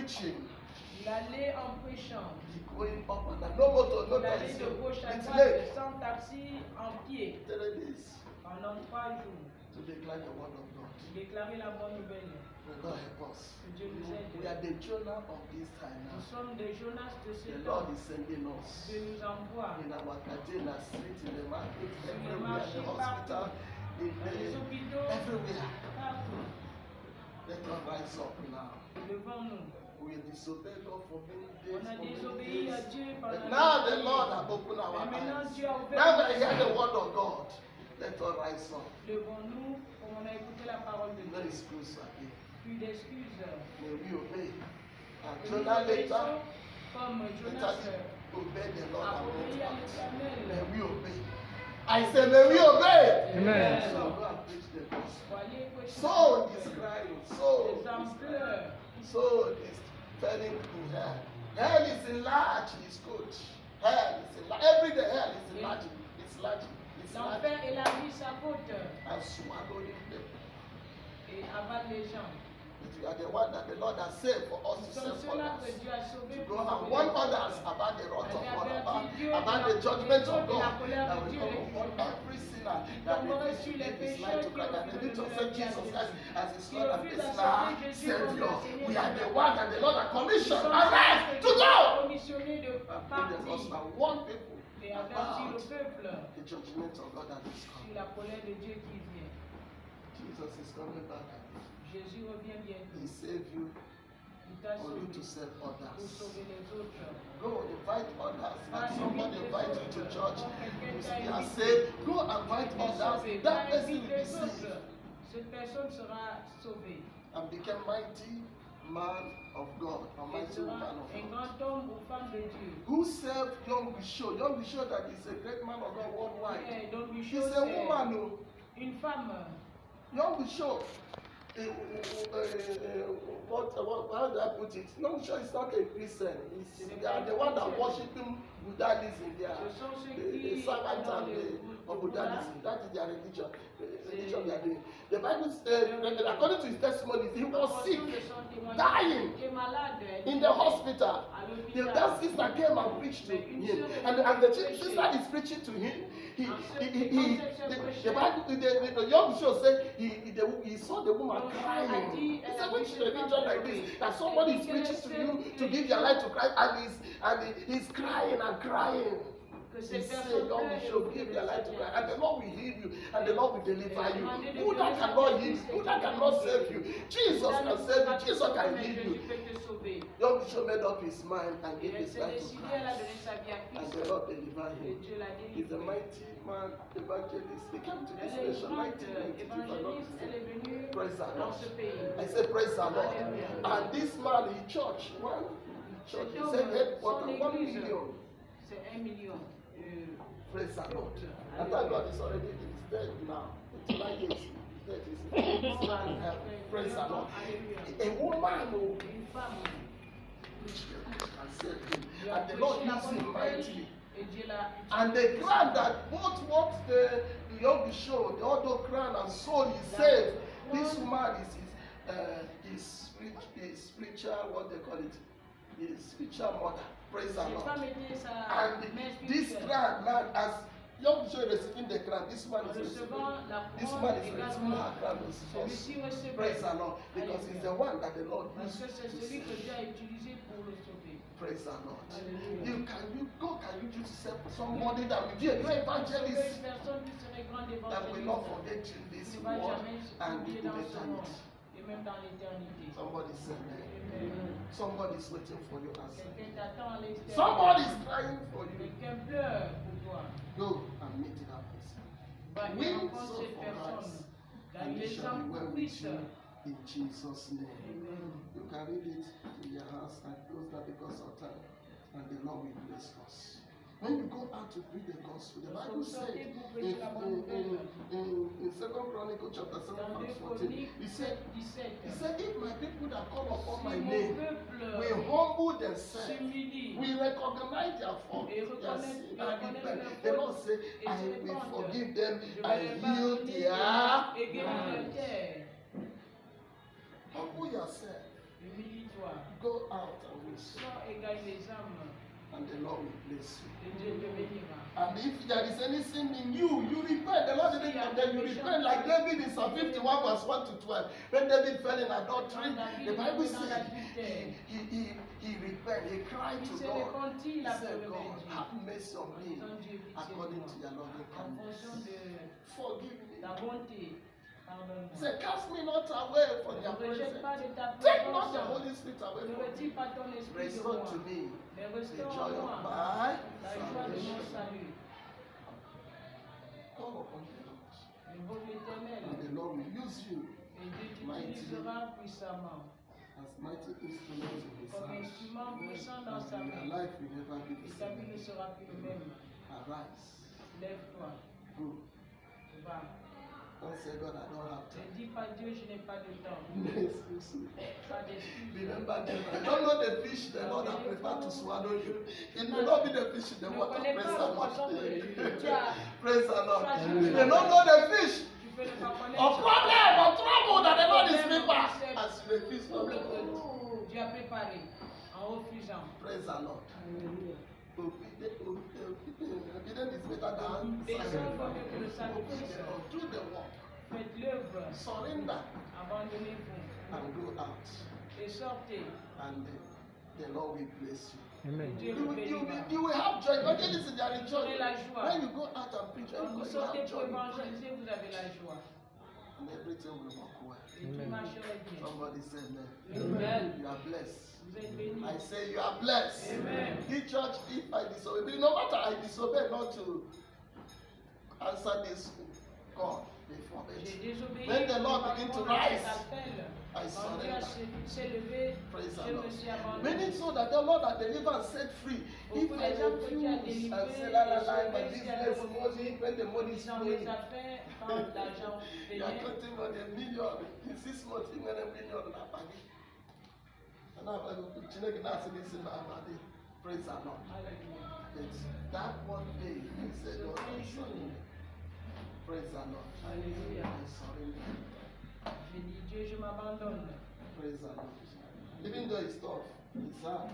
preaching. Il allait en prêchant. Going up and down. No motor, no Il allait taxi. de gauche à It's droite, late. sans taxi, en pied, 3 days pendant 3 jours. to declare the word of God. Déclarer la bonne nouvelle. May God help us. Que Dieu nous aide. We are the Jonah of this time Nous now. sommes des Jonas de ce The temps. Lord is sending us. Dieu nous envoie. In our Kadena street, in the market, Sur les everywhere, in marchés, the hospital, in Dans les the, hôpitaux, everywhere. partout. Let us rise up now. Devant nous. We disobey God for many days. On a for many désobéi à days. Dieu But pendant now des the Lord années. has opened our Mais maintenant, eyes. Dieu a ouvert Now nos we hear the yeux. word of God. Let us rise up. Devant-nous, comme on a écouté la parole de No Dieu. excuse again. Plus d'excuses. May we obey. And Que Jonah nous later, obéissons comme Jonas obey the Lord a our obéi à God. May l'Éternel. we obey. I say, may we obey. Amen. So go and preach the gospel. Pour aller prêcher. Soul is crying. Soul Les is âmes crying. pleurent. Soul is turning to hell. Hell is enlarged. It's good. Hell is enlarged. Every day hell is enlarging. It's enlarging. It's L'enfer enlarging. élargit sa côte And swallowing them. et avale les gens. But we are the one that the Lord has saved for us Nous to sommes save ceux-là que others. Dieu a sauvés To pour go and sauver warn les autres. others about the wrath of God, about the La judgment of colère God de that will Dieu come et upon jugement. every sinner that refuses to give his life to Christ and refuses to accept Jesus Christ as his Lord and personal Savior. We are the one that the Lord has commissioned us to go Commissionné de and bring the partir gospel and warn people et avertir le about peuple the judgment of God that is sur coming. la colère de Dieu qui vient. Jesus is coming back. Jésus revient bientôt. He saved you Il t'a for you sauvé to save pour others. sauver les autres. Go invite others. Va And somebody invite invite les you to autres. church. Quand quelqu'un You t'a see, are invité, saved. Go invite tu es others. sauvé. That Va person inviter will be les saved autres. Cette personne sera sauvée. and become mighty man of God, a Il mighty sera woman of un God. grand homme ou femme de Dieu. Who served Young Bishop? Young Bishop that is a great man of God worldwide. Et donc, He's Michaud, a c'est woman. No? une femme. Young Bishop. How do I put it? Young Bishop is not a Christian. They are the one that worshiping Buddhism. They are Ce sont ceux the qui servants adorent and le of Bouddha. Buddhism. That is their religion. The religion they are doing. The Bible, according to his testimony, he was sick, dying in the hospital. That sister came and preached to him, and the sister is preaching to him. The Bible, the young bishop said he saw the woman crying. He said, which religion like this that somebody is preaching to you to give your life to Christ, and he's crying and crying. He said, Lord, we shall give your life to Christ, and the Lord will heal you, and the Lord will deliver you. Buddha cannot heal you, Buddha cannot save you. Jesus can save you, Jesus can heal you. Young Bishop made up his mind and gave his life to Christ, and the Lord delivered him. He's a mighty man, evangelist. He came to this nation, 1992. Praise the Lord. I say, praise the Lord. And this man, he church, one church, he said, headquarters, 1 million. C'est 1 million. Praise the Lord. And thank God he's already he's dead now. It's 9 years. He's dead. Praise the Lord. A woman who Une femme. preached the gospel and saved him. And the Lord used him mightily. Et Dieu l'a And the crown that both what the young show, the other crown and soul he saved, this woman is his spiritual, what they call it, his spiritual mother. Praise the Cette Lord. femme était sa And mère this spirituelle. crown, man, as young show receiving the crown, this man En is receiving. recevant la This couronne man is receiving également, her crown also. celui-ci recevait. Praise the Lord. Because he's the one that the Lord Parce used que to c'est celui que save. Dieu a utilisé pour le sauver. Praise the Lord. Hallelujah. Can you just help somebody that will be a great evangelist Une personne qui serait grande that will not évangéliste, forget you this qui ne va world jamais and s'oublier into dans ce monde eternity? et même dans l'éternité. Somebody said Amen. somebody is waiting for you as Quelqu'un t'attend à l'extérieur. somebody is crying for you. Quelqu'un pleure pour toi. Go and meet that person. Va et Win rencontre soul cette for personne. Christ, Gagne and it les shall âmes be well pour with Christ. you in Jesus' name. Amen. You can read it in your house and close that because of time, and the Lord will bless us. When you go out to preach the gospel, the Bible said in 2 Chronicles chapter 7 verse 14, he said, if my people that call upon my name will humble themselves, we recognize their fault, their sin, and repent. The Lord said, I will forgive them and heal their land. Humble yourself. Humilie-toi. Go out and win souls. Sois égal les âmes. And the Lord will bless you. Et Dieu te bénira. And if there is any sin in you, you repent. The Lord didn't condemn you. Repent like David in Psalm 51 verse 1 to 12. When David fell in adultery, the Bible says he repented. He cried to God. He said, God, have mercy on me according to your loving En kindness. fonction de Forgive me. ta bonté. He Pardonne-moi. said, cast me not away from Ne your rejette presence. pas de ta Take not the présence. Holy Spirit away Ne from me. retire pas ton esprit de Restore moi. to me Mais the restaure joy en of moi my la joie de mon salvation. salut. Call upon the Lord. Invoque l'Éternel. And the Lord will use you Et Dieu Mighty. t'utilisera puissamment. as mighty instruments in His Comme hand. instrument puissant dans sa And your main. life will never be Et the ta vie ne same. sera plus le même. Arise. Lève-toi. Go. Va. Don't say, God, I don't have Ne time. dis pas Dieu, je n'ai pas de temps. Pas d'excuses. Remember, I don't know the fish the Lord has prepared to swallow you. It may not be the fish in the Ne water. connais Praise pas the le poisson que Lord. tu as. Praise the Lord. Sois You may not know the fish Tu peux ne pas or connaître. problem or trouble that the Lord is prepared as the fish of the world. Problème que Dieu a préparé en refusant. Praise the Lord. Alléluia. Obedience is better than Obéissance vaut mieux que le sacrifice. Do the work. Faites l'œuvre. Surrender Abandonnez-vous. and go out. Et sortez. And the Lord will bless you. Amen. Dieu vous bénira. You will have joy. Evangelism, there is joy. Vous aurez la joie. When you go out and preach, Quand vous you sortez have pour joy. évangéliser, vous avez la joie. And everything will work well. Et tout Amen. marcherait bien. Somebody say amen. Amen. You are blessed. Vous êtes bénis. I say you are blessed. Amen. The church, if I disobey, no matter I disobey not to answer this call before J'ai it. désobéi. When the Lord begin to rise, I I Quand Dieu surrender. s'est levé, Praise the je Lord. me suis abandonné. Many so that the Lord has delivered and set free. If Beaucoup I de gens que Dieu a refuse and délivrés, say, la la et la, my sauvés, business money, when the money is Dans flowing, mes affaires, quand l'argent you are venait, counting on a million. In 6 months, you get a million in a bag. And I'm like, Chineke na say this in my body. Praise the Lord. Alléluia. It's that one day, he said, Lord, I surrender. Praise the Lord. Alléluia. I surrender. J'ai dit, Dieu, je m'abandonne. Praise the Lord. Even though it's tough, it's hard.